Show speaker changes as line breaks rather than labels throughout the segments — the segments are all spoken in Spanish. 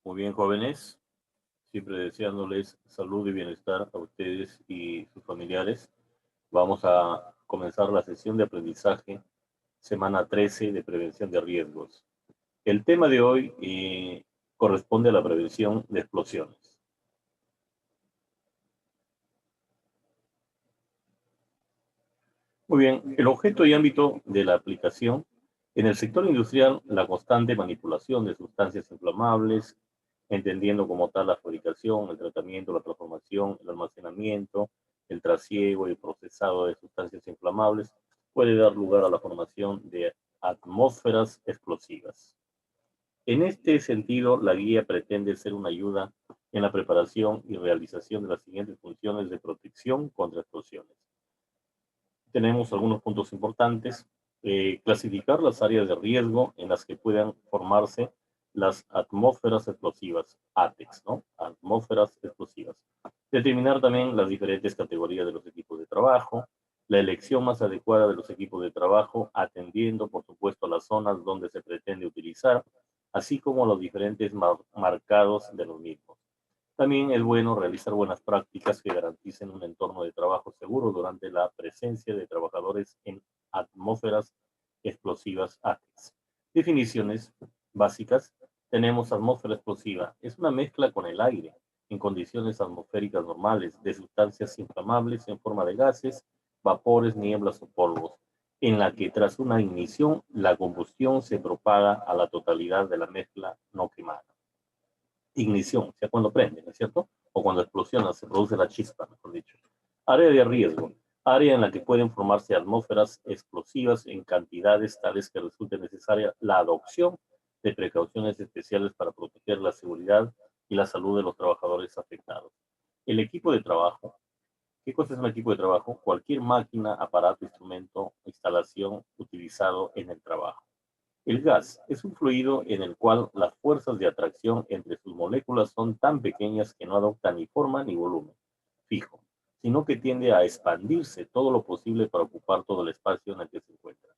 Muy bien, jóvenes. Siempre deseándoles salud y bienestar a ustedes y sus familiares. Vamos a comenzar la sesión de aprendizaje, semana 13 de prevención de riesgos. El tema de hoy corresponde a la prevención de explosiones. Muy bien, el objeto y ámbito de la aplicación. En el sector industrial, la constante manipulación de sustancias inflamables, entendiendo como tal la fabricación, el tratamiento, la transformación, el almacenamiento, el trasiego y el procesado de sustancias inflamables, puede dar lugar a la formación de atmósferas explosivas. En este sentido, la guía pretende ser una ayuda en la preparación y realización de las siguientes funciones de protección contra explosiones. Tenemos algunos puntos importantes. Clasificar las áreas de riesgo en las que puedan formarse las atmósferas explosivas, ATEX, ¿no? Atmósferas explosivas. Determinar también las diferentes categorías de los equipos de trabajo, la elección más adecuada de los equipos de trabajo, atendiendo, por supuesto, a las zonas donde se pretende utilizar, así como los diferentes marcados de los mismos. También es bueno realizar buenas prácticas que garanticen un entorno de trabajo seguro durante la presencia de trabajadores en atmósferas explosivas ATEX. Definiciones básicas. Tenemos atmósfera explosiva. Es una mezcla con el aire en condiciones atmosféricas normales de sustancias inflamables en forma de gases, vapores, nieblas o polvos, en la que tras una ignición la combustión se propaga a la totalidad de la mezcla no quemada. Ignición, o sea, cuando prende, ¿no es cierto? O cuando explosiona, se produce la chispa, mejor dicho. Área de riesgo, área en la que pueden formarse atmósferas explosivas en cantidades tales que resulte necesaria la adopción de precauciones especiales para proteger la seguridad y la salud de los trabajadores afectados. El equipo de trabajo. ¿Qué cosa es un equipo de trabajo? Cualquier máquina, aparato, instrumento, instalación utilizado en el trabajo. El gas es un fluido en el cual las fuerzas de atracción entre sus moléculas son tan pequeñas que no adoptan ni forma ni volumen fijo, sino que tiende a expandirse todo lo posible para ocupar todo el espacio en el que se encuentra.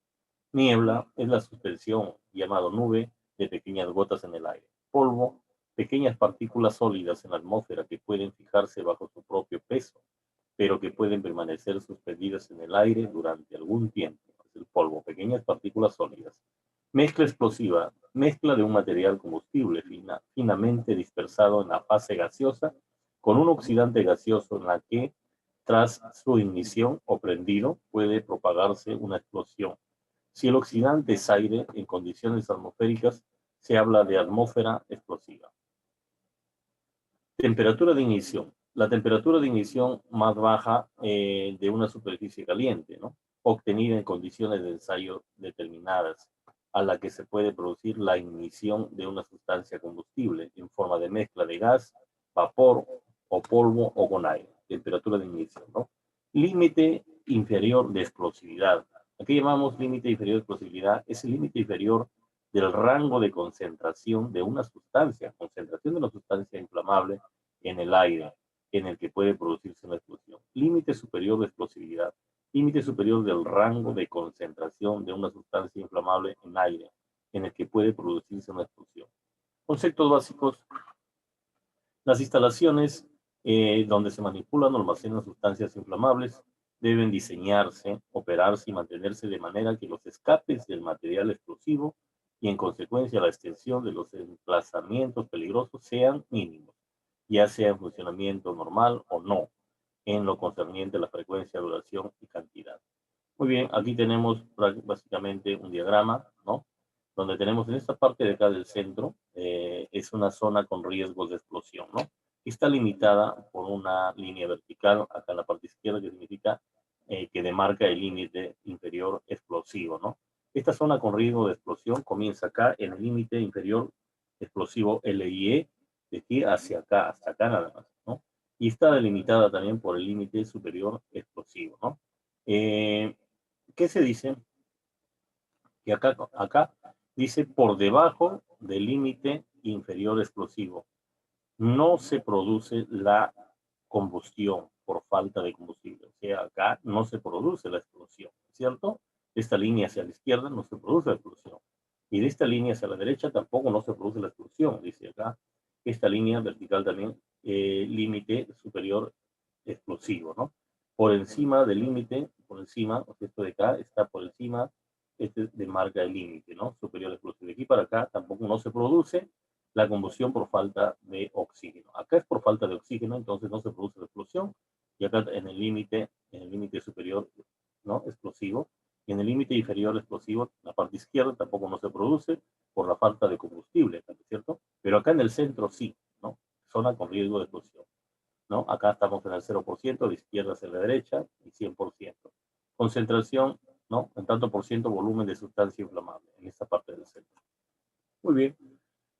Niebla es la suspensión, llamado nube, de pequeñas gotas en el aire. Polvo, pequeñas partículas sólidas en la atmósfera que pueden fijarse bajo su propio peso, pero que pueden permanecer suspendidas en el aire durante algún tiempo. Es el polvo, pequeñas partículas sólidas. Mezcla explosiva, mezcla de un material combustible finamente dispersado en la fase gaseosa con un oxidante gaseoso en la que, tras su ignición o prendido, puede propagarse una explosión. Si el oxidante es aire en condiciones atmosféricas, se habla de atmósfera explosiva. Temperatura de ignición. La temperatura de ignición más baja de una superficie caliente, ¿no? Obtenida en condiciones de ensayo determinadas, a la que se puede producir la ignición de una sustancia combustible en forma de mezcla de gas, vapor o polvo o con aire. Temperatura de ignición, ¿no? Límite inferior de explosividad. Aquí llamamos límite inferior de explosividad, es el límite inferior del rango de concentración de una sustancia inflamable en el aire en el que puede producirse una explosión. Límite superior de explosividad. Límite superior del rango de concentración de una sustancia inflamable en aire en el que puede producirse una explosión. Conceptos básicos. Las instalaciones donde se manipulan o almacenan sustancias inflamables deben diseñarse, operarse y mantenerse de manera que los escapes del material explosivo y en consecuencia la extensión de los emplazamientos peligrosos sean mínimos, ya sea en funcionamiento normal o no, en lo concerniente a la frecuencia, duración y cantidad. Muy bien, aquí tenemos básicamente un diagrama, ¿no? Donde tenemos en esta parte de acá del centro, es una zona con riesgos de explosión, ¿no? Está limitada por una línea vertical acá en la parte izquierda, que significa que demarca el límite inferior explosivo, ¿no? Esta zona con riesgo de explosión comienza acá en el límite inferior explosivo LIE, de aquí hacia acá, hasta acá nada más, ¿no? Y está delimitada también por el límite superior explosivo, ¿no? ¿Qué se dice? Que acá dice por debajo del límite inferior explosivo. No se produce la combustión por falta de combustible. O sea, acá no se produce la explosión, ¿cierto? Esta línea hacia la izquierda no se produce la explosión. Y de esta línea hacia la derecha tampoco no se produce la explosión, dice acá. esta línea vertical también, límite superior explosivo, ¿no? Por encima del límite, por encima, o sea, esto de acá está por encima, este de marca el límite, ¿no? Superior explosivo. De aquí para acá tampoco no se produce la combustión por falta de oxígeno. Acá es por falta de oxígeno, entonces no se produce la explosión. Y acá en el límite superior, ¿no? Explosivo. Y en el límite inferior explosivo, la parte izquierda tampoco no se produce por la falta de combustible, ¿cierto? Pero acá en el centro sí, ¿no? Zona con riesgo de explosión, ¿no? Acá estamos en el 0%, de izquierda hacia la derecha y 100%. Concentración, ¿no? En tanto por ciento volumen de sustancia inflamable en esta parte del centro. Muy bien.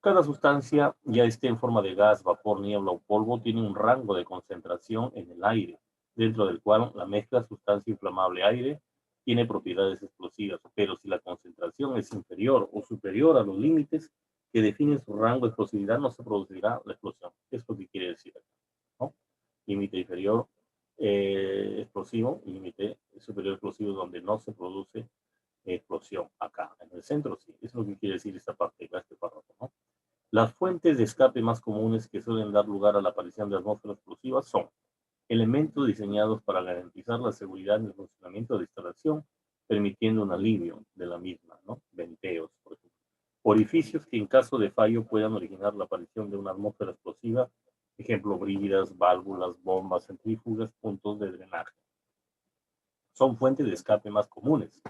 Cada sustancia, ya esté en forma de gas, vapor, niebla o polvo, tiene un rango de concentración en el aire, dentro del cual la mezcla sustancia inflamable-aire tiene propiedades explosivas, pero si la concentración es inferior o superior a los límites que definen su rango de explosividad, no se producirá la explosión. ¿Qué es lo que quiere decir acá? ¿No? Límite inferior explosivo, límite superior explosivo donde no se produce explosión. Acá, en el centro sí. Eso es lo que quiere decir esta parte, este párrafo, ¿no? Las fuentes de escape más comunes que suelen dar lugar a la aparición de atmósferas explosivas son elementos diseñados para garantizar la seguridad en el funcionamiento de la instalación, permitiendo un alivio de la misma, ¿no? Venteos, por ejemplo. Orificios que en caso de fallo puedan originar la aparición de una atmósfera explosiva, ejemplo, bridas, válvulas, bombas, centrífugas, puntos de drenaje. Son fuentes de escape más comunes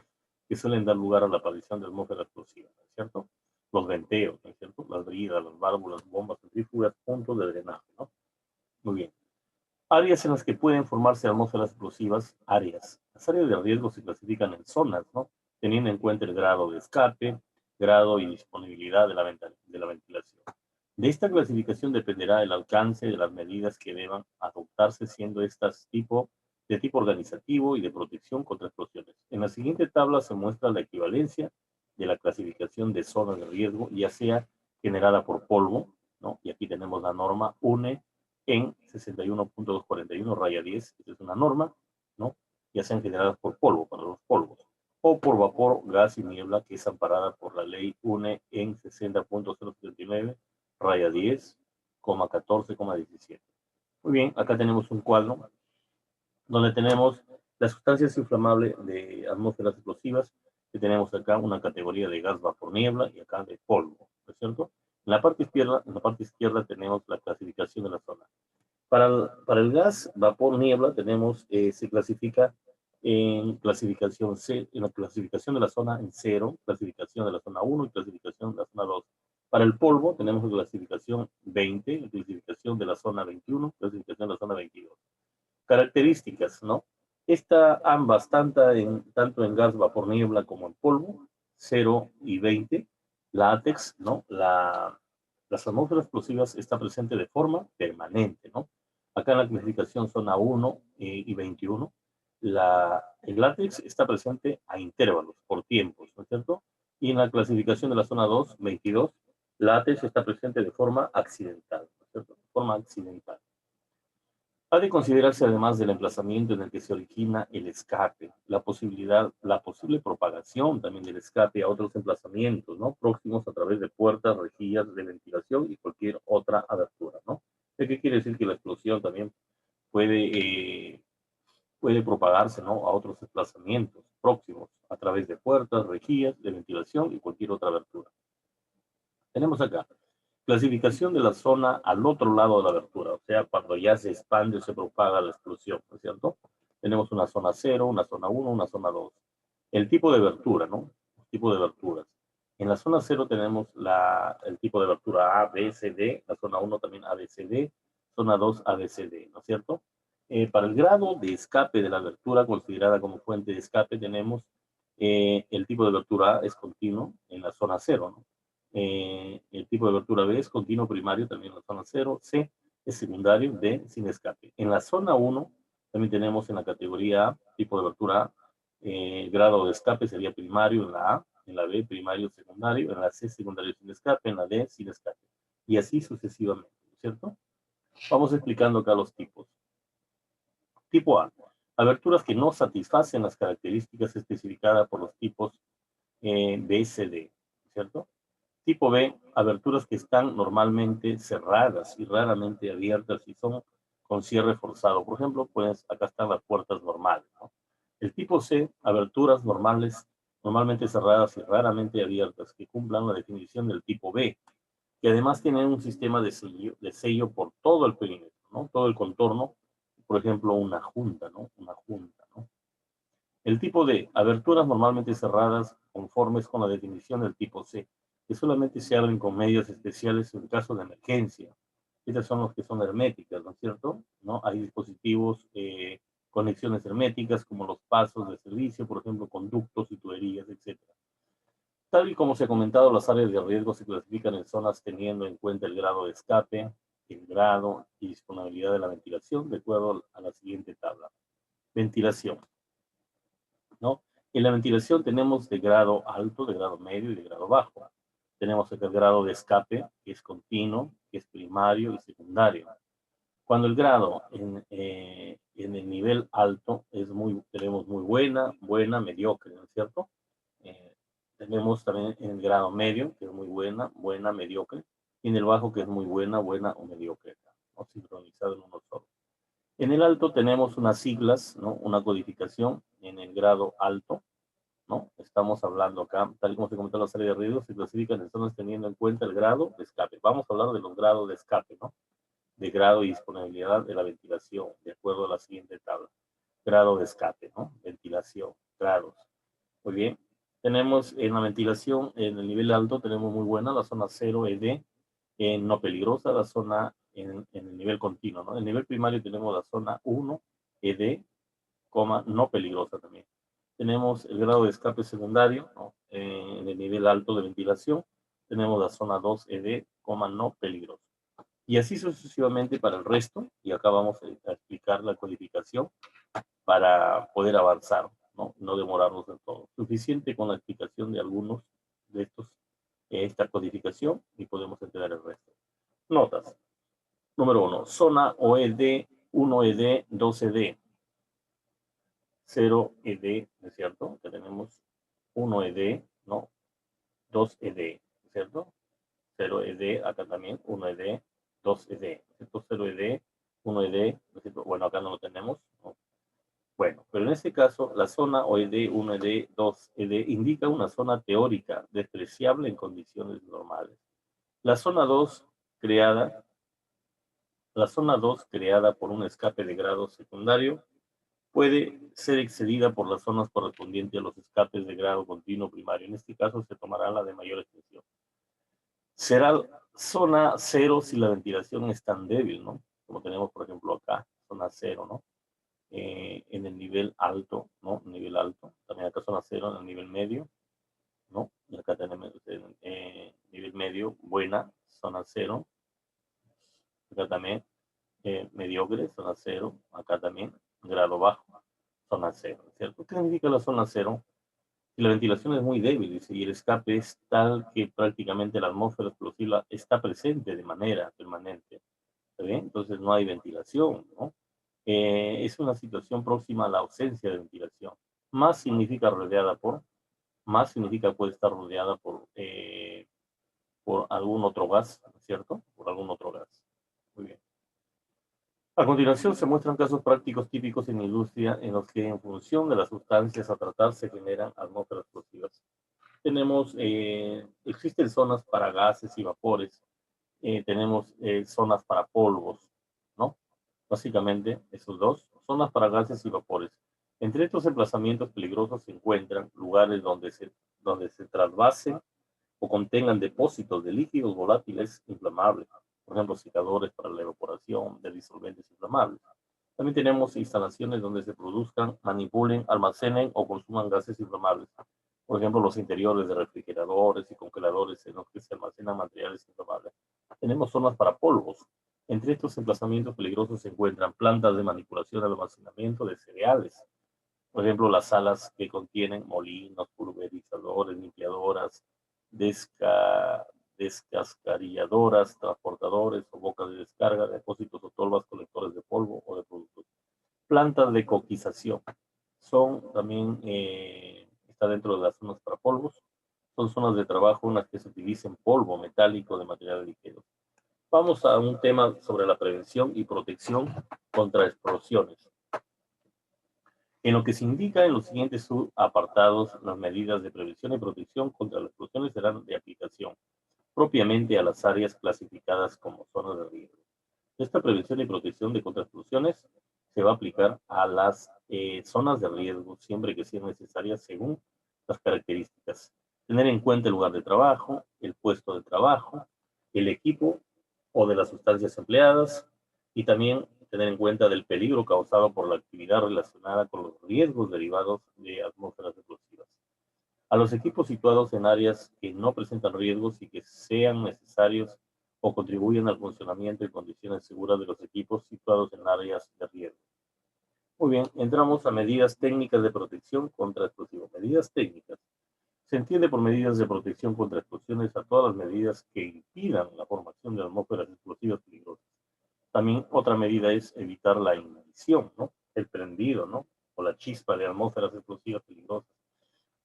que suelen dar lugar a la aparición de atmósfera explosiva, ¿no es cierto? Los venteos, ¿no es cierto? Las bridas, las válvulas, bombas, centrífugas, puntos de drenaje, ¿no? Muy bien. Áreas en las que pueden formarse atmósferas explosivas, áreas. Las áreas de riesgo se clasifican en zonas, ¿no? Teniendo en cuenta el grado de escape, grado y disponibilidad de la ventilación. De esta clasificación dependerá el alcance de las medidas que deban adoptarse, siendo estas de tipo organizativo y de protección contra explosiones. En la siguiente tabla se muestra la equivalencia de la clasificación de zonas de riesgo, ya sea generada por polvo, ¿no? Y aquí tenemos la norma UNE en 61.241-10, esta es una norma, ¿no? Ya sean generadas por polvo, para los polvos, o por vapor, gas y niebla, que es amparada por la ley UNE en 60.079-10,14,17. Muy bien, acá tenemos un cuadro donde tenemos las sustancias inflamables de atmósferas explosivas, que tenemos acá una categoría de gas, vapor, niebla y acá de polvo, ¿no es cierto? En la parte izquierda tenemos la clasificación de la zona. Para el gas, vapor, niebla, se clasifica en clasificación C, en la clasificación de la zona en 0, clasificación de la zona 1 y clasificación de la zona 2. Para el polvo tenemos la clasificación 20, clasificación de la zona 21, clasificación de la zona 22. Características, ¿no? Ambas, tanto en gas, vapor, niebla como en polvo, 0 y 20, la ATEX, ¿no? Las atmósferas explosivas está presente de forma permanente, ¿no? Acá en la clasificación zona 1 y 21, el látex está presente a intervalos, por tiempos, ¿no es cierto? Y en la clasificación de la zona 2, 22, látex está presente de forma accidental, ¿no es cierto? De forma accidental. Ha de considerarse además del emplazamiento en el que se origina el escape, la posible propagación también del escape a otros emplazamientos, ¿no? Próximos a través de puertas, rejillas de ventilación y cualquier otra abertura, ¿no? ¿Qué quiere decir? Que la explosión también puede propagarse, ¿no? A otros emplazamientos próximos a través de puertas, rejillas de ventilación y cualquier otra abertura. Tenemos acá clasificación de la zona al otro lado de la abertura, o sea, cuando ya se expande o se propaga la explosión, ¿no es cierto? Tenemos una zona 0, una zona 1, una zona 2. El tipo de abertura, ¿no? El tipo de aberturas. En la zona 0 tenemos el tipo de abertura A, B, C, D, la zona 1 también A, B, C, D, zona 2 A, B, C, D, ¿no es cierto? Para el grado de escape de la abertura considerada como fuente de escape tenemos el tipo de abertura A es continuo en la zona 0, ¿no? El tipo de abertura B es continuo primario, también en la zona 0. C es secundario, D sin escape. En la zona 1 también tenemos en la categoría A, tipo de abertura A, grado de escape sería primario en la A, en la B primario secundario, en la C secundario sin escape, en la D sin escape. Y así sucesivamente, ¿cierto? Vamos explicando acá los tipos. Tipo A, aberturas que no satisfacen las características especificadas por los tipos B, C, D, ¿cierto? Tipo B, aberturas que están normalmente cerradas y raramente abiertas y son con cierre forzado. Por ejemplo, pues acá están las puertas normales, ¿no? El tipo C, aberturas normales, normalmente cerradas y raramente abiertas, que cumplan la definición del tipo B, que además tienen un sistema de sello por todo el perímetro, ¿no? Todo el contorno, por ejemplo, una junta, ¿no? Una junta, ¿no? El tipo D, aberturas normalmente cerradas conformes con la definición del tipo C, que solamente se abren con medios especiales en caso de emergencia. Estas son los que son herméticas, ¿no es cierto? ¿No? Hay dispositivos, conexiones herméticas como los pasos de servicio, por ejemplo, conductos y tuberías, etc. Tal y como se ha comentado, las áreas de riesgo se clasifican en zonas teniendo en cuenta el grado de escape, el grado y disponibilidad de la ventilación, de acuerdo a la siguiente tabla. Ventilación, ¿no? En la ventilación tenemos de grado alto, de grado medio y de grado bajo. Tenemos el grado de escape, que es continuo, que es primario y secundario. Cuando el grado en el nivel alto tenemos muy buena, mediocre, ¿no es cierto? Eh, tenemos también en el grado medio, que es muy buena, mediocre, y en el bajo, que es muy buena o mediocre, ¿no? Sincronizado en uno solo. En el alto tenemos unas siglas, ¿no? Una codificación en el grado alto, ¿no? Estamos hablando acá, tal y como se comentó en la serie de riesgos, se clasifican en zonas teniendo en cuenta el grado de escape. Vamos a hablar de los grados de escape, ¿no? De grado y disponibilidad de la ventilación, de acuerdo a la siguiente tabla. Grado de escape, ¿no? Ventilación, grados. Muy bien. Tenemos en la ventilación, en el nivel alto, tenemos muy buena la zona 0 ED, no peligrosa, la zona en el nivel continuo, ¿no? En el nivel primario tenemos la zona 1 ED, no peligrosa también. Tenemos el grado de escape secundario, ¿no? En el nivel alto de ventilación, tenemos la zona 2 ED, no peligrosa. Y así sucesivamente para el resto, y acá vamos a explicar la codificación para poder avanzar, ¿no? No demorarnos en todo. Suficiente con la explicación de algunos de esta codificación y podemos entender el resto. Notas. Número 1. Zona OED, 1 ED, 2 ED. 0 ED, ¿no es cierto? Que tenemos 1 ED, ¿no? 2 ED, ¿no es cierto? 0 ED, acá también, 1 ED, 2 ED, ¿no es cierto? 0 ED, 1 ED, ¿no es cierto? Bueno, acá no lo tenemos, ¿no? Bueno, pero en este caso, la zona OED, 1 ED, 2 ED indica una zona teórica despreciable en condiciones normales. La zona 2 creada, la zona 2 creada por un escape de grado secundario puede ser excedida por las zonas correspondientes a los escapes de grado continuo primario. En este caso se tomará la de mayor extensión. Será zona 0 si la ventilación es tan débil, ¿no? Como tenemos, por ejemplo, acá, zona 0, ¿no? En el nivel alto, ¿no? Nivel alto. También acá zona 0 en el nivel medio, ¿no? Y acá tenemos nivel medio, buena, zona 0. Acá también mediocre, zona 0. Acá también grado bajo, zona 0, ¿cierto? ¿Qué significa la zona 0? Si la ventilación es muy débil y el escape es tal que prácticamente la atmósfera explosiva está presente de manera permanente, ¿está bien? Entonces no hay ventilación, ¿no? Es una situación próxima a la ausencia de ventilación. Más significa más significa puede estar rodeada por algún otro gas, ¿cierto? Por algún otro gas. Muy bien. A continuación se muestran casos prácticos típicos en la industria en los que en función de las sustancias a tratar se generan atmósferas explosivas. Existen zonas para gases y vapores, tenemos zonas para polvos, ¿no? Básicamente esos dos, zonas para gases y vapores. Entre estos emplazamientos peligrosos se encuentran lugares donde se trasvasen o contengan depósitos de líquidos volátiles inflamables, por ejemplo, secadores para la evaporación de disolventes inflamables. También tenemos instalaciones donde se produzcan, manipulen, almacenen o consuman gases inflamables. Por ejemplo, los interiores de refrigeradores y congeladores en los que se almacenan materiales inflamables. Tenemos zonas para polvos. Entre estos emplazamientos peligrosos se encuentran plantas de manipulación y almacenamiento de cereales. Por ejemplo, las salas que contienen molinos, pulverizadores, limpiadoras, descascarilladoras, transportadores o bocas de descarga, depósitos o tolvas colectores de polvo o de productos. Plantas de coquización. Son también, está dentro de las zonas para polvos. Son zonas de trabajo en las que se utiliza polvo metálico de materiales ligeros. Vamos a un tema sobre la prevención y protección contra explosiones. En lo que se indica en los siguientes subapartados, las medidas de prevención y protección contra las explosiones serán de aplicación propiamente a las áreas clasificadas como zonas de riesgo. Esta prevención y protección de contra explosiones se va a aplicar a las zonas de riesgo siempre que sean necesarias según las características. Tener en cuenta el lugar de trabajo, el puesto de trabajo, el equipo o de las sustancias empleadas y también tener en cuenta del peligro causado por la actividad relacionada con los riesgos derivados de atmósferas explosivas. A los equipos situados en áreas que no presentan riesgos y que sean necesarios o contribuyen al funcionamiento y condiciones seguras de los equipos situados en áreas de riesgo. Muy bien, entramos a medidas técnicas de protección contra explosivos. Medidas técnicas. Se entiende por medidas de protección contra explosiones a todas las medidas que impidan la formación de atmósferas explosivas peligrosas. También otra medida es evitar la ignición, ¿no? El prendido, ¿no? O la chispa de atmósferas explosivas peligrosas.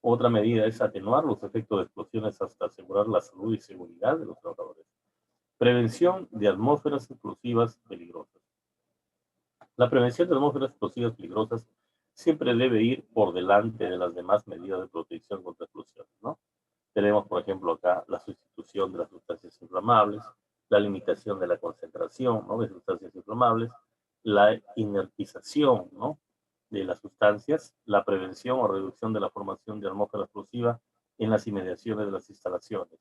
Otra medida es atenuar los efectos de explosiones hasta asegurar la salud y seguridad de los trabajadores. Prevención de atmósferas explosivas peligrosas. La prevención de atmósferas explosivas peligrosas siempre debe ir por delante de las demás medidas de protección contra explosiones, ¿no? Tenemos, por ejemplo, acá la sustitución de las sustancias inflamables, la limitación de la concentración, ¿no?, de sustancias inflamables, la inertización, ¿no?, de las sustancias, la prevención o reducción de la formación de atmósfera explosiva en las inmediaciones de las instalaciones.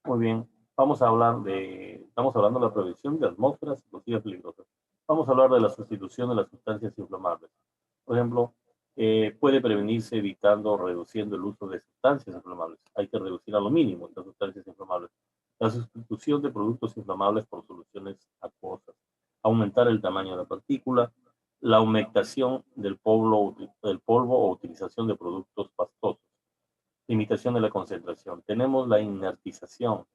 Muy bien, estamos hablando de la prevención de atmósferas explosivas peligrosas. Vamos a hablar de la sustitución de las sustancias inflamables. Por ejemplo, puede prevenirse evitando o reduciendo el uso de sustancias inflamables. Hay que reducir a lo mínimo estas sustancias inflamables. La sustitución de productos inflamables por soluciones acuosas. Aumentar el tamaño de la partícula. La humectación del polvo o utilización de productos pastosos. Limitación de la concentración. Tenemos la inertización.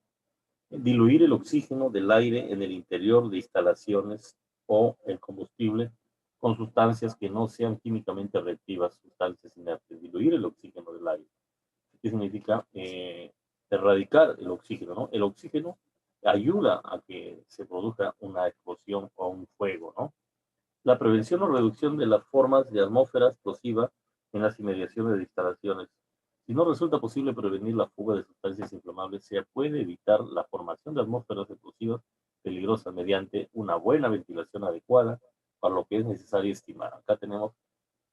Diluir el oxígeno del aire en el interior de instalaciones o el combustible con sustancias que no sean químicamente reactivas, sustancias inertes. Diluir el oxígeno del aire. ¿Qué significa? Erradicar el oxígeno, ¿no? El oxígeno ayuda a que se produzca una explosión o un fuego, ¿no? La prevención o reducción de las formas de atmósfera explosiva en las inmediaciones de instalaciones. Si no resulta posible prevenir la fuga de sustancias inflamables, se puede evitar la formación de atmósferas explosivas peligrosas mediante una buena ventilación adecuada, para lo que es necesario estimar. Acá tenemos,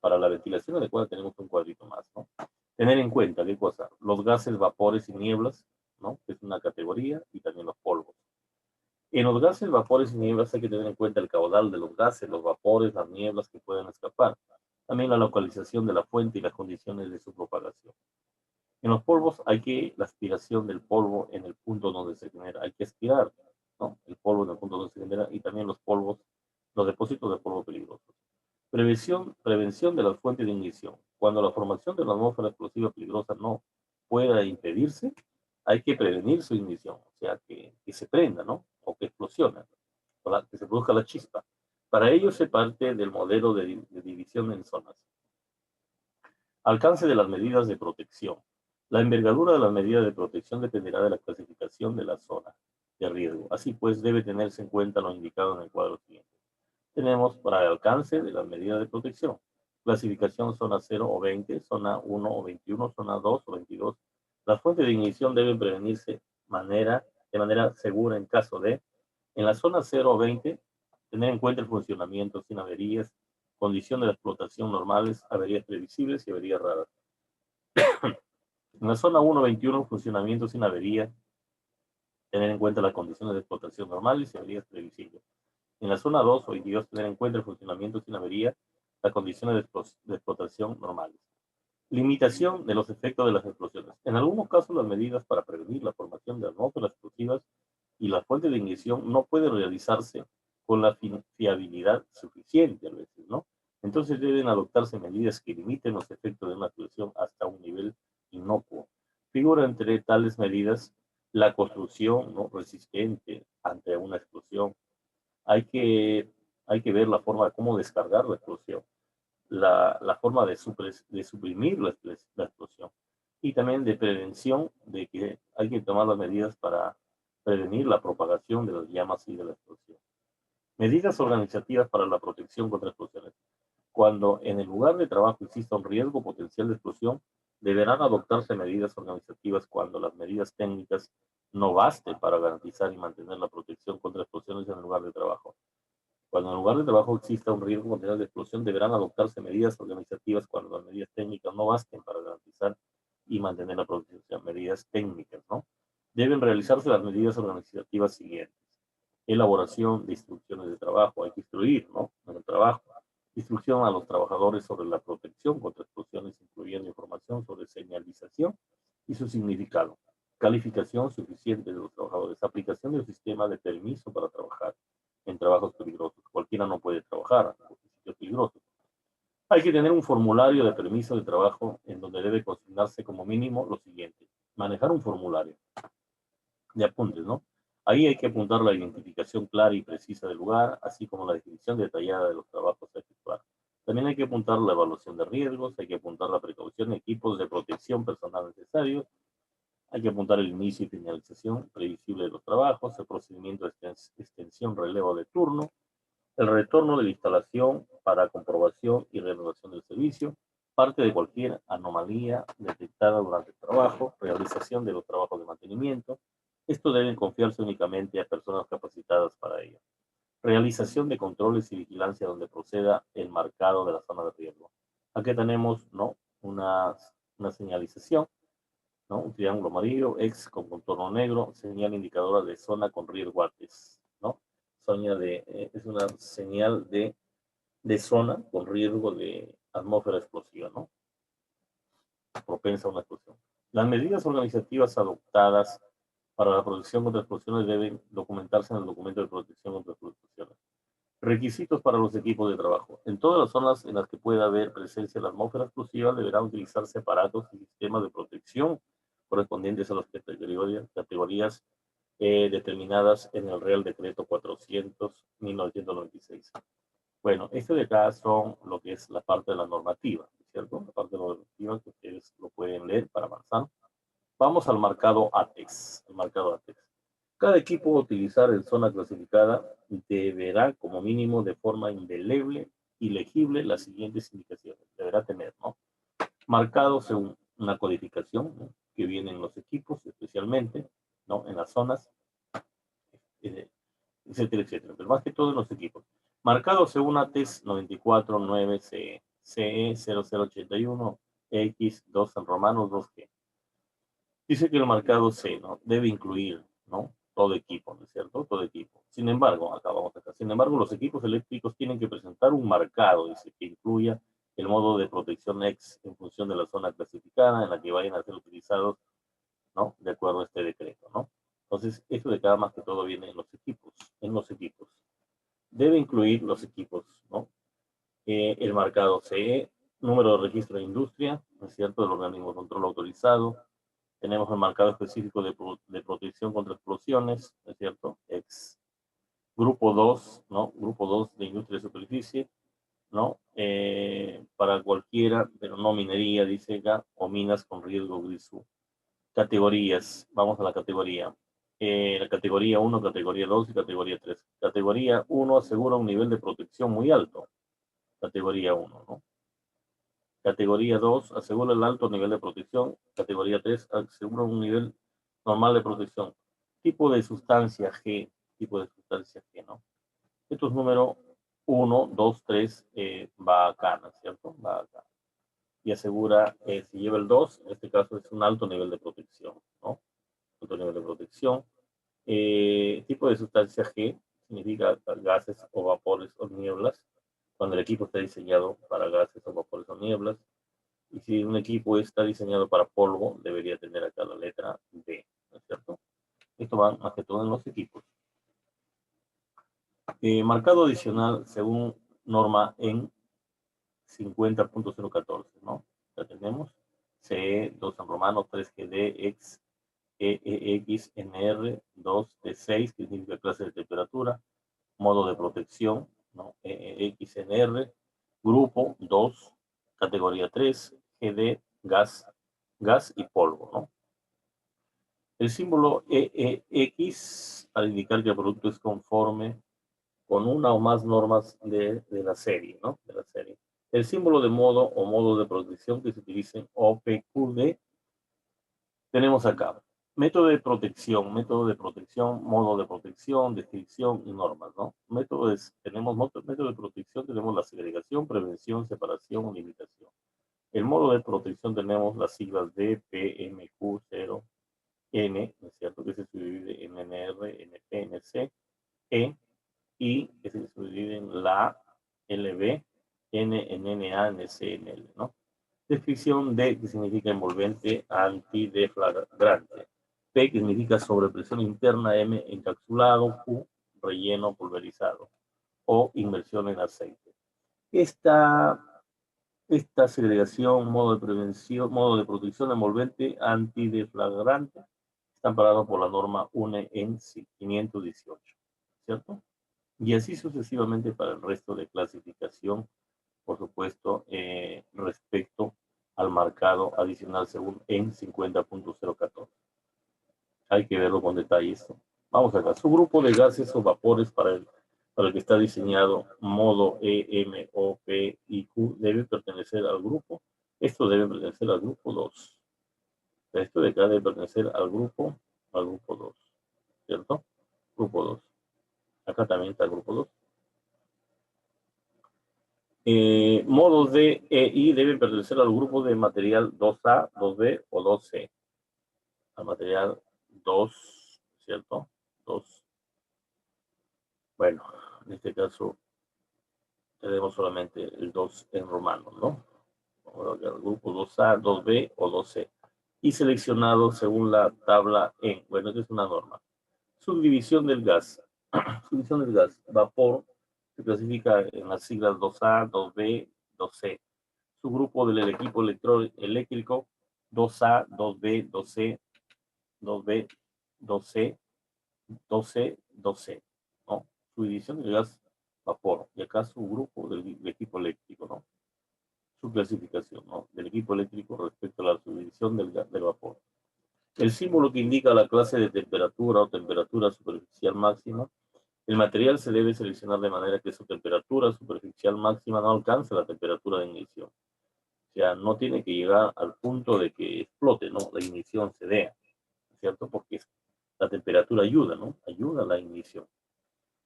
para la ventilación adecuada, tenemos un cuadrito más, ¿no? Tener en cuenta, ¿qué cosa? Los gases, vapores y nieblas, ¿no?, que es una categoría, y también los polvos. En los gases, vapores y nieblas hay que tener en cuenta el caudal de los gases, los vapores, las nieblas que pueden escapar. También la localización de la fuente y las condiciones de su propagación. En los polvos la aspiración del polvo en el punto donde se genera. Hay que aspirar, ¿no?, el polvo en el punto donde se genera, y también los polvos, los depósitos de polvo peligrosos. Prevención de las fuentes de ignición. Cuando la formación de la atmósfera explosiva peligrosa no pueda impedirse, hay que prevenir su ignición, o sea, que se prenda, ¿no?, o que explosione, que se produzca la chispa. Para ello se parte del modelo de división en zonas. Alcance de las medidas de protección. La envergadura de las medidas de protección dependerá de la clasificación de la zona de riesgo. Así pues, debe tenerse en cuenta lo indicado en el cuadro siguiente. Tenemos para el alcance de las medidas de protección. Clasificación zona 0 o 20, zona 1 o 21, zona 2 o 22. Las fuentes de ignición deben prevenirse de manera segura en caso de, en la zona 0 o 20, tener en cuenta el funcionamiento sin averías, condiciones de explotación normales, averías previsibles y averías raras. En la zona 1 o 21, funcionamiento sin averías, tener en cuenta las condiciones de explotación normales y averías previsibles. En la zona 2 o 22, tener en cuenta el funcionamiento sin avería, las condiciones de explotación normales. Limitación de los efectos de las explosiones. En algunos casos, las medidas para prevenir la formación de atmósferas explosivas y las fuentes de ignición no pueden realizarse con la fiabilidad suficiente a veces, ¿no? Entonces deben adoptarse medidas que limiten los efectos de una explosión hasta un nivel inocuo. Figura entre tales medidas la construcción, ¿no?, resistente ante una explosión. Hay que ver la forma de cómo descargar la explosión, la forma de suprimir la explosión, y también de prevención, de que hay que tomar las medidas para prevenir la propagación de las llamas y de la explosión. Medidas organizativas para la protección contra explosiones. Cuando en el lugar de trabajo exista un riesgo potencial de explosión, deberán adoptarse medidas organizativas cuando las medidas técnicas no basten para garantizar y mantener la protección contra explosiones en el lugar de trabajo. Cuando en el lugar de trabajo exista un riesgo potencial de explosión, deberán adoptarse medidas organizativas cuando las medidas técnicas no basten para garantizar y mantener la protección. Medidas técnicas, ¿no? Deben realizarse las medidas organizativas siguientes. Elaboración de instrucciones de trabajo. Hay que instruir, ¿no? En el trabajo. Instrucción a los trabajadores sobre la protección contra explosiones, incluyendo información sobre señalización y su significado. Calificación suficiente de los trabajadores. Aplicación del sistema de permiso para trabajar en trabajos peligrosos. Cualquiera no puede trabajar en sitios peligrosos. Hay que tener un formulario de permiso de trabajo en donde debe consignarse como mínimo lo siguiente. Manejar un formulario de apuntes, ¿no? Ahí hay que apuntar la identificación clara y precisa del lugar, así como la definición detallada de los trabajos a efectuar. También hay que apuntar la evaluación de riesgos, hay que apuntar la precaución, equipos de protección personal necesarios, hay que apuntar el inicio y finalización previsible de los trabajos, el procedimiento de extensión, relevo de turno, el retorno de la instalación para comprobación y renovación del servicio, parte de cualquier anomalía detectada durante el trabajo, realización de los trabajos de mantenimiento. Esto deben confiarse únicamente a personas capacitadas para ello. Realización de controles y vigilancia donde proceda el marcado de la zona de riesgo. Aquí tenemos, ¿no? una señalización, ¿no? Un triángulo amarillo, X con contorno negro, señal indicadora de zona con riesgo ATES, ¿no? Es una señal de zona con riesgo de atmósfera explosiva, ¿no? Propensa a una explosión. Las medidas organizativas adoptadas para la protección contra explosiones deben documentarse en el documento de protección contra explosiones. Requisitos para los equipos de trabajo. En todas las zonas en las que pueda haber presencia de la atmósfera explosiva deberán utilizarse aparatos y sistemas de protección correspondientes a las categorías determinadas en el Real Decreto 400/1996. Bueno, este de acá son lo que es la parte de la normativa, ¿cierto? La parte de la normativa que ustedes lo pueden leer para avanzar. Vamos al marcado ATEX. El marcado ATEX. Cada equipo a utilizar en zona clasificada deberá, como mínimo, de forma indeleble y legible, las siguientes indicaciones. Deberá tener, ¿no? Marcado según una codificación, ¿no? Que viene en los equipos, especialmente, ¿no? En las zonas, etcétera, etcétera. Pero más que todo en los equipos. Marcado según ATEX 949 CE 0081 X2 en romanos 2G. Dice que el marcado C, ¿no? Debe incluir, ¿no? Todo equipo, ¿no es cierto? Todo equipo. Sin embargo, acá vamos acá. Sin embargo, los equipos eléctricos tienen que presentar un marcado, dice, que incluya el modo de protección X en función de la zona clasificada en la que vayan a ser utilizados, ¿no? De acuerdo a este decreto, ¿no? Entonces, esto de cada más que todo viene en los equipos, en los equipos. Debe incluir los equipos, ¿no? El marcado CE, número de registro de industria, ¿no es cierto? Del organismo de control autorizado. Tenemos el marcado específico de protección contra explosiones, ¿no es cierto? Grupo 2, ¿no? Grupo 2 de industria de superficie, ¿no? Para cualquiera, pero no minería, dice acá, o minas con riesgo grisú. Categorías, vamos a la categoría. La categoría 1, categoría 2 y categoría 3. Categoría 1 asegura un nivel de protección muy alto. Categoría 1, ¿no? Categoría 2 asegura el alto nivel de protección. Categoría 3 asegura un nivel normal de protección. Tipo de sustancia G. Tipo de sustancia G, ¿no? Esto es número 1, 2, 3, va acá, ¿no es cierto? Va acá. Y asegura, si lleva el 2, en este caso es un alto nivel de protección, ¿no? Alto nivel de protección. Tipo de sustancia G significa gases o vapores o nieblas. Cuando el equipo está diseñado para gases o vapores o nieblas. Y si un equipo está diseñado para polvo, debería tener acá la letra D, ¿no es cierto? Esto va más que todo en los equipos. Marcado adicional según norma en 50.014, ¿no? Ya tenemos CE 2 en romano, 3GD, X, EEX, NR, 2T6, que significa clase de temperatura, modo de protección, ¿no? EEXNR, grupo 2, categoría 3, GD, gas, gas y polvo, ¿no? El símbolo EEX al indicar que el producto es conforme con una o más normas de la serie, ¿no? De la serie. El símbolo de modo o modo de protección que se utiliza en OPQD tenemos acá. Método de protección, modo de protección, descripción y normas, ¿no? Tenemos método de protección, tenemos la segregación, prevención, separación o limitación. El modo de protección tenemos las siglas D, P, M, Q, 0, N, ¿no es cierto? Que se subdivide en NR, NP, NC, E, I, que se subdivide en la, LB, N, en NA, NC, NL, ¿no? Descripción D, que significa envolvente, antideflagrante. P, que significa sobrepresión interna, M, encapsulado, Q, relleno pulverizado o inmersión en aceite. Esta segregación, modo de prevención, modo de protección envolvente, antideflagrante, están parados por la norma UNE en 518, ¿cierto? Y así sucesivamente para el resto de clasificación, por supuesto, respecto al marcado adicional según en 50.014. Hay que verlo con detalle esto. Vamos acá. Su grupo de gases o vapores para el que está diseñado modo E, M, O, P y Q debe pertenecer al grupo. Esto debe pertenecer al grupo 2. Esto de acá debe pertenecer al grupo 2. ¿Cierto? Grupo 2. Acá también está el grupo 2. Modos de E, I deben pertenecer al grupo de material 2A, 2B o 2C. Al material 2, ¿cierto? 2. Bueno, en este caso tenemos solamente el 2 en romano, ¿no? Vamos a ver el grupo 2A, 2B o 2C. Y seleccionado según la tabla en. Bueno, esta es una norma. Subdivisión del gas. Subdivisión del gas. Vapor se clasifica en las siglas 2A, 2B, 2C. Su grupo del equipo eléctrico 2A, 2B, 2C, 2B, 2C, 2C, 2C, ¿no? Su división del gas vapor, y acá su grupo del equipo eléctrico, ¿no? Su clasificación, ¿no? Del equipo eléctrico respecto a la subdivisión del vapor. El símbolo que indica la clase de temperatura o temperatura superficial máxima, el material se debe seleccionar de manera que su temperatura superficial máxima no alcance la temperatura de ignición. O sea, no tiene que llegar al punto de que explote, ¿no? La ignición se dé, ¿cierto? Porque la temperatura ayuda, ¿no? Ayuda a la ignición.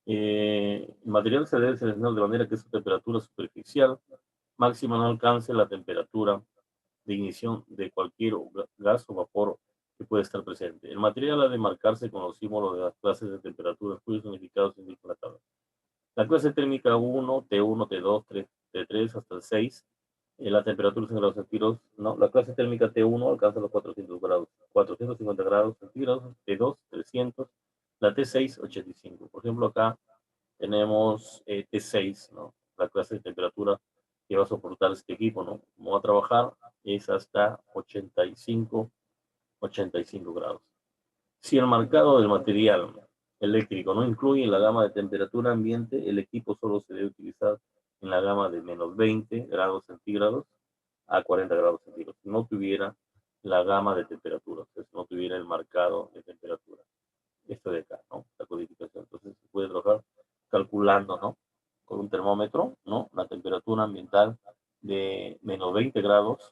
El material se debe seleccionar de manera que su temperatura superficial máxima no alcance la temperatura de ignición de cualquier gas o vapor que puede estar presente. El material ha de marcarse con los símbolos de las clases de temperaturas cuyos significados se indican en la tabla. La clase térmica 1, T1, T2, T3 hasta el 6. La temperatura en grados centígrados, no, la clase térmica T1 alcanza los 400 grados, 450 grados centígrados, T2 300, la T6 85. Por ejemplo, acá tenemos T6, ¿no? La clase de temperatura que va a soportar este equipo, ¿no? Como va a trabajar es hasta 85 grados. Si el marcado del material eléctrico no incluye la gama de temperatura ambiente, el equipo solo se debe utilizar en la gama de menos 20 grados centígrados a 40 grados centígrados. Si no tuviera la gama de temperatura, si no tuviera el marcado de temperatura. Esto de acá, ¿no? La codificación. Entonces se puede trabajar calculando, ¿no? Con un termómetro, ¿no? La temperatura ambiental de menos 20 grados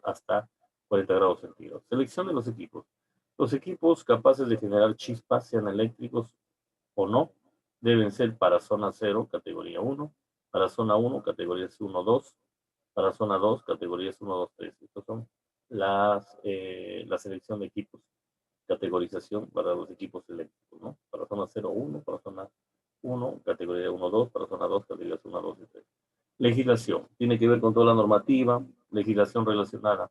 hasta 40 grados centígrados. Selección de los equipos. Los equipos capaces de generar chispas, sean eléctricos o no, deben ser para zona 0, categoría 1, para zona 1, categorías 1, 2, para zona 2, categorías 1, 2, 3. Estas son la selección de equipos. Categorización para los equipos eléctricos, ¿no? Para zona 0, 1, para zona 1, categoría 1, 2, para zona 2, categorías 1, 2 y 3. Legislación. Tiene que ver con toda la normativa, legislación relacionada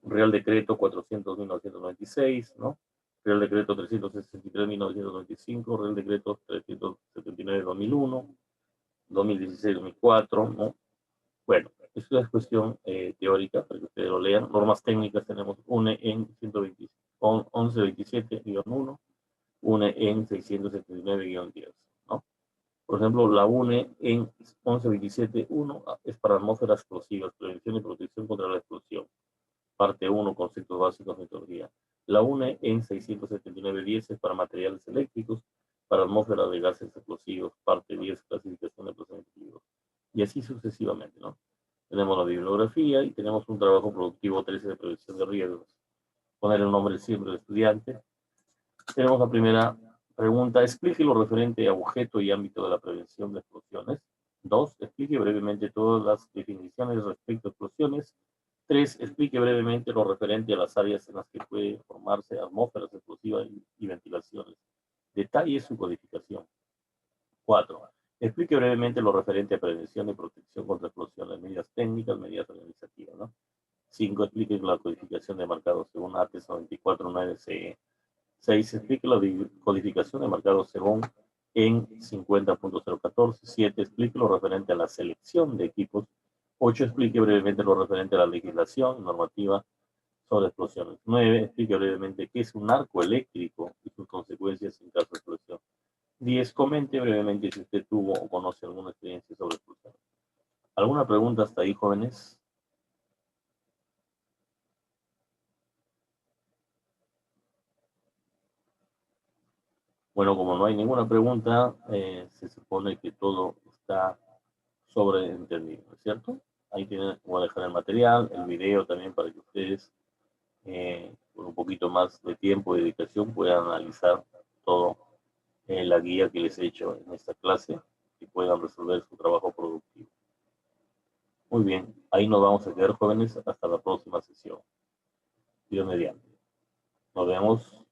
Real Decreto 400.996, ¿no? Real Decreto 363.995, Real Decreto 379.2001, 2016-2004, ¿no? Bueno, esto es cuestión teórica, para que ustedes lo lean. Normas técnicas tenemos UNE en 1127-1, UNE en 679-10, ¿no? Por ejemplo, la UNE en 1127.1 es para atmósferas explosivas, prevención y protección contra la explosión. Parte 1, conceptos básicos de metodología. La UNE en 679.10 es para materiales eléctricos, para atmósfera de gases explosivos. Parte 10, clasificación de procedimientos. Y así sucesivamente, ¿no? Tenemos la bibliografía y tenemos un trabajo productivo 13 de prevención de riesgos. Poner el nombre siempre del estudiante. Tenemos la primera pregunta. Explique lo referente a objeto y ámbito de la prevención de explosiones. 2. Explique brevemente todas las definiciones respecto a explosiones. 3. Explique brevemente lo referente a las áreas en las que puede formarse atmósferas explosivas y ventilaciones. Detalle su codificación. 4. Explique brevemente lo referente a prevención y protección contra explosiones, medidas técnicas, medidas organizativas, ¿no? 5. Explique la codificación de marcados según ATES 94.9CE. 6. Explique la codificación de marcados según en 50.014. 7. Explique lo referente a la selección de equipos. 8. Explique brevemente lo referente a la legislación normativa sobre explosiones. 9. Explique brevemente qué es un arco eléctrico y sus consecuencias en caso de explosión. 10. Comente brevemente si usted tuvo o conoce alguna experiencia sobre explosiones. ¿Alguna pregunta hasta ahí, jóvenes? Bueno, como no hay ninguna pregunta, se supone que todo está sobreentendido, ¿no es cierto? Ahí tienen, voy a dejar el material, el video también para que ustedes, con un poquito más de tiempo y dedicación, puedan analizar todo la guía que les he hecho en esta clase y puedan resolver su trabajo productivo. Muy bien, ahí nos vamos a quedar, jóvenes, hasta la próxima sesión. Dios mediante. Nos vemos.